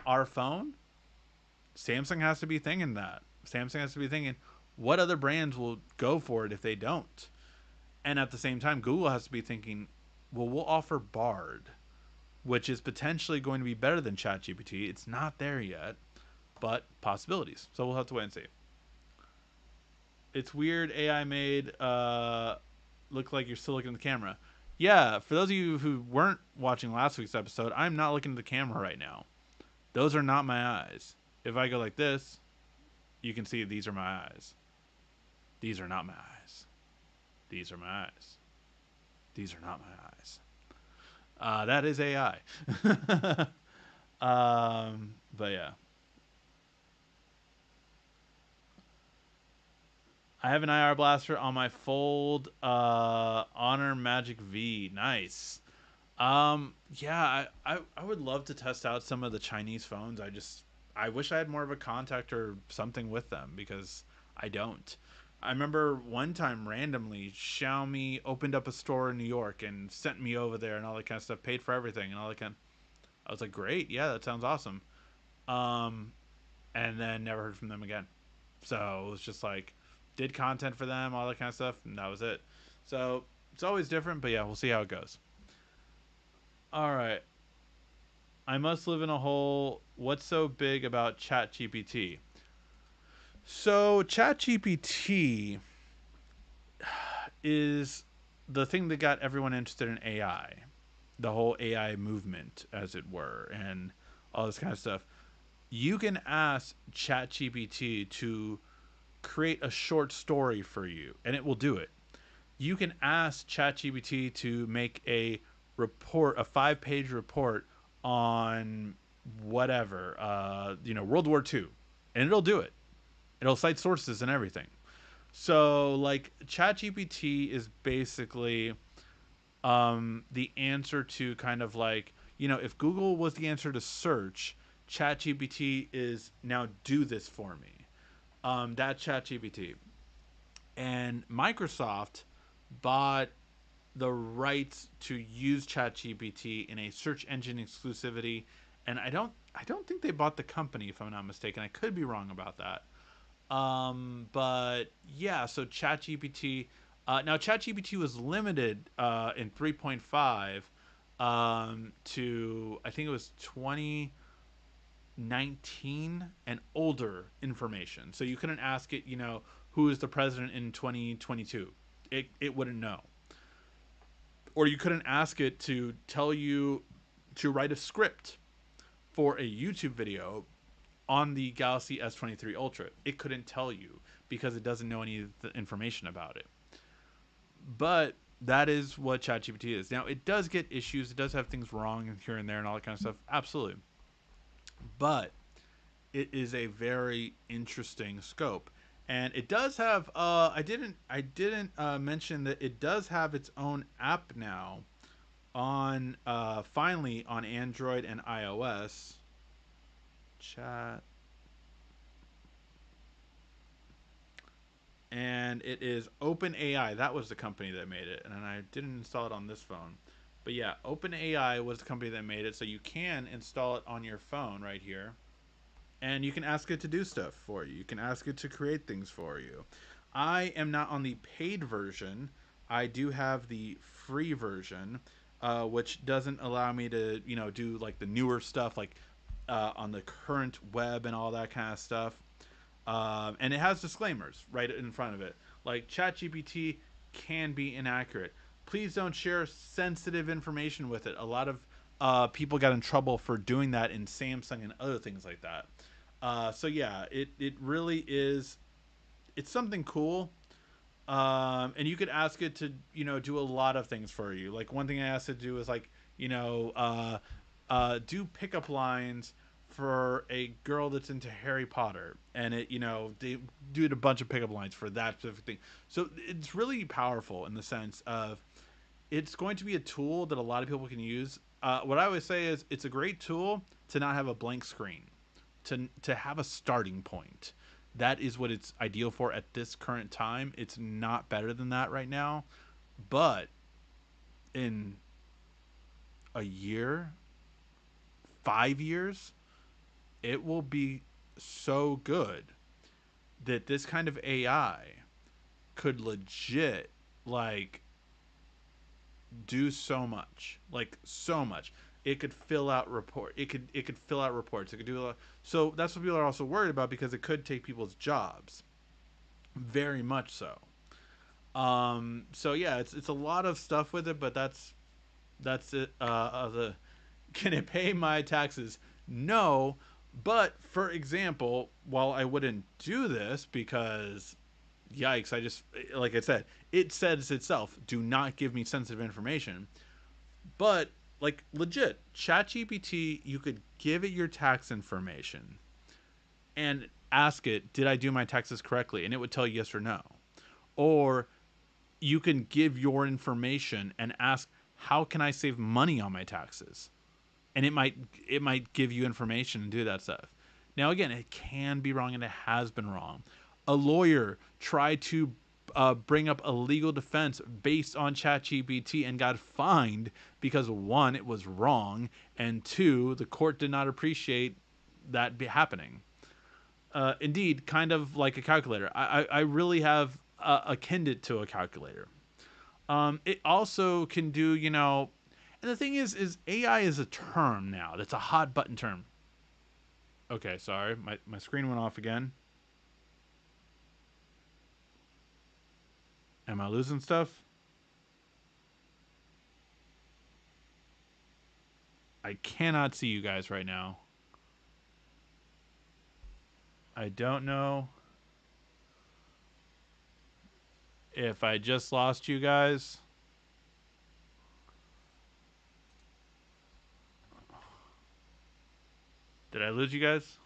our phone." Samsung has to be thinking that. Samsung has to be thinking, what other brands will go for it if they don't? And at the same time, Google has to be thinking, well, we'll offer Bard, which is potentially going to be better than ChatGPT. It's not there yet, but possibilities. So we'll have to wait and see. It's weird AI made look like you're still looking at the camera. Yeah, for those of you who weren't watching last week's episode, I'm not looking at the camera right now. Those are not my eyes. If I go like this, you can see these are my eyes. These are not my eyes. These are my eyes. These are not my eyes. That is AI. But yeah, I have an IR blaster on my Fold Honor Magic V. Nice. Yeah, I would love to test out some of the Chinese phones. I wish I had more of a contact or something with them because I don't. I remember one time randomly Xiaomi opened up a store in New York and sent me over there and all that kind of stuff, paid for everything and all that kind. I was like, great, yeah, that sounds awesome. Um, and then never heard from them again. So it was just like, did content for them, all that kind of stuff, and that was it. So it's always different, but yeah, we'll see how it goes. All right. I must live in a hole. What's so big about ChatGPT? So ChatGPT is the thing that got everyone interested in AI, the whole AI movement, as it were, and all this kind of stuff. You can ask ChatGPT to create a short story for you, and it will do it. You can ask ChatGPT to make a report, a 5-page report on whatever, World War II, and it'll do it. It'll cite sources and everything. So, like, ChatGPT is basically the answer to kind of like, if Google was the answer to search, ChatGPT is now do this for me. That ChatGPT. And Microsoft bought the rights to use ChatGPT in a search engine exclusivity, and I don't think they bought the company if I'm not mistaken. I could be wrong about that. But yeah, so ChatGPT. Now ChatGPT was limited in 3.5 to, I think it was 2019 and older information. So you couldn't ask it, who is the president in 2022. It wouldn't know. Or you couldn't ask it to tell you to write a script for a YouTube video on the Galaxy S23 Ultra. It couldn't tell you because it doesn't know any of the information about it. But that is what ChatGPT is. Now, it does get issues. It does have things wrong here and there and all that kind of stuff. Absolutely. But it is a very interesting scope. And it does have I didn't mention that it does have its own app now on finally on Android and iOS. Chat, and it is OpenAI. That was the company that made it, and I didn't install it on this phone. But yeah, OpenAI was the company that made it, so you can install it on your phone right here, and you can ask it to do stuff for you. You can ask it to create things for you. I am not on the paid version. I do have the free version, which doesn't allow me to, do like the newer stuff, like on the current web and all that kind of stuff. And it has disclaimers right in front of it, like ChatGPT can be inaccurate. Please don't share sensitive information with it. A lot of people got in trouble for doing that in Samsung and other things like that. So yeah, it really is. It's something cool. And you could ask it to, do a lot of things for you. Like one thing I asked it to do is like, do pickup lines for a girl that's into Harry Potter, and they did a bunch of pickup lines for that specific thing. So it's really powerful in the sense of it's going to be a tool that a lot of people can use. What I always say is it's a great tool to not have a blank screen, to have a starting point. That is what it's ideal for at this current time. It's not better than that right now, but in a year, 5 years, it will be so good that this kind of AI could legit like do so much, like so much. It could fill out report. It could fill out reports. It could do a lot. So that's what people are also worried about because it could take people's jobs, very much so. So yeah, it's a lot of stuff with it, but that's it. The Can it pay my taxes? No, but for example, while I wouldn't do this because yikes, I just, like I said, it says itself, do not give me sensitive information. But like legit, ChatGPT, you could give it your tax information and ask it, did I do my taxes correctly? And it would tell you yes or no. Or you can give your information and ask, how can I save money on my taxes? And it might give you information and do that stuff. Now again, it can be wrong and it has been wrong. A lawyer tried to bring up a legal defense based on ChatGPT and got fined because one, it was wrong, and two, the court did not appreciate that happening. Indeed, kind of like a calculator. I really have akin it to a calculator. It also can do, and the thing is AI is a term now. That's a hot button term. Okay, sorry. My screen went off again. Am I losing stuff? I cannot see you guys right now. I don't know if I just lost you guys. Did I lose you guys?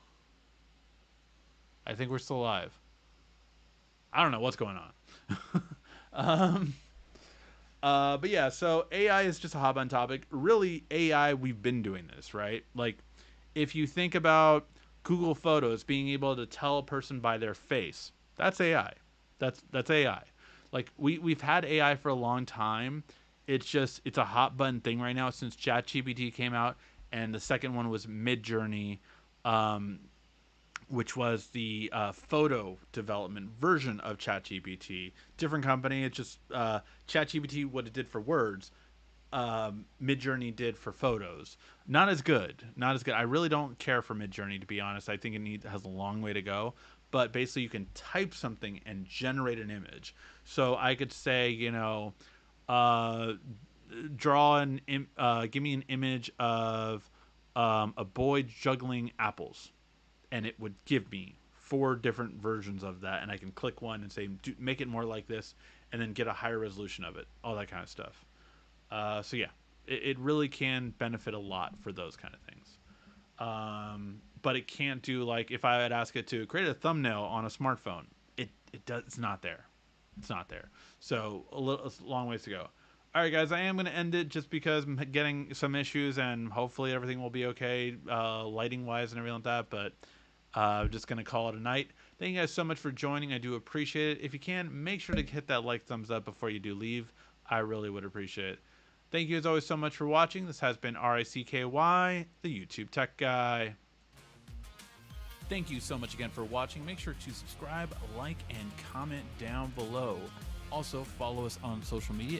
I think we're still alive. I don't know what's going on. um, but yeah, so AI is just a hot button topic. Really, AI, we've been doing this, right? Like, if you think about Google Photos being able to tell a person by their face, that's AI. That's AI. Like we've had AI for a long time. It's a hot button thing right now since ChatGPT came out, and the second one was Midjourney, um, which was the photo development version of ChatGPT. Different company. It's just ChatGPT, what it did for words, Midjourney did for photos. Not as good. Not as good. I really don't care for Midjourney, to be honest. I think has a long way to go. But basically, you can type something and generate an image. So I could say, uh, give me an image of a boy juggling apples, and it would give me four different versions of that, and I can click one and say, make it more like this, and then get a higher resolution of it, all that kind of stuff. So yeah, it really can benefit a lot for those kind of things. But it can't do, like, if I would ask it to create a thumbnail on a smartphone, it does. It's not there. It's not there. So a long ways to go. All right, guys, I am going to end it just because I'm getting some issues, and hopefully everything will be okay, lighting wise and everything like that. But I'm just going to call it a night. Thank you guys so much for joining. I do appreciate it. If you can, make sure to hit that like, thumbs up before you do leave. I really would appreciate it. Thank you as always so much for watching. This has been RICKY, the YouTube Tech Guy. Thank you so much again for watching. Make sure to subscribe, like, and comment down below. Also, follow us on social media